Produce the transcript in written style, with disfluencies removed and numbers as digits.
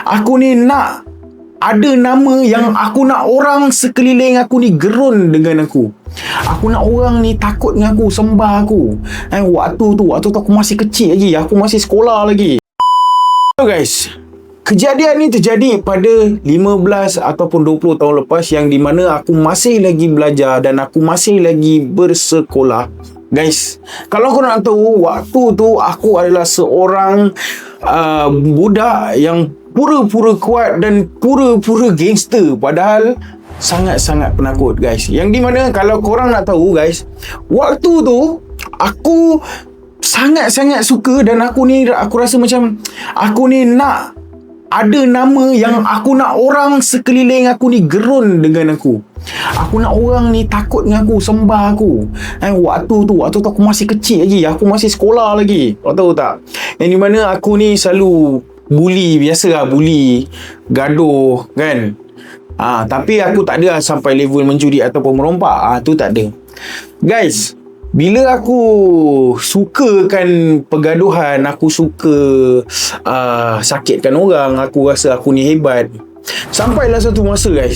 Aku ni nak ada nama yang aku nak orang sekeliling aku ni gerun dengan aku. Aku nak orang ni takut dengan aku, sembah aku. Waktu tu aku masih kecil lagi. Aku masih sekolah lagi. So guys, kejadian ni terjadi pada 15 ataupun 20 tahun lepas, yang di mana aku masih lagi belajar dan aku masih lagi bersekolah. Guys, kalau korang nak tahu, waktu tu aku adalah seorang budak yang pura-pura kuat dan pura-pura gangster, padahal sangat-sangat penakut guys. Yang di mana kalau korang nak tahu guys, waktu tu aku sangat-sangat suka dan aku rasa macam aku ni nak ada nama yang aku nak orang sekeliling aku ni gerun dengan aku. Aku nak orang ni takut dengan aku, sembah aku. Waktu tu aku masih kecil lagi. Aku masih sekolah lagi. Kau tahu tak? Yang di mana aku ni selalu bully. Biasalah bully, gaduh kan. Tapi aku tak ada sampai level mencuri ataupun merompak. Tu tak ada. Guys, bila aku sukakan pergaduhan, aku suka sakitkan orang, aku rasa aku ni hebat. Sampailah satu masa guys,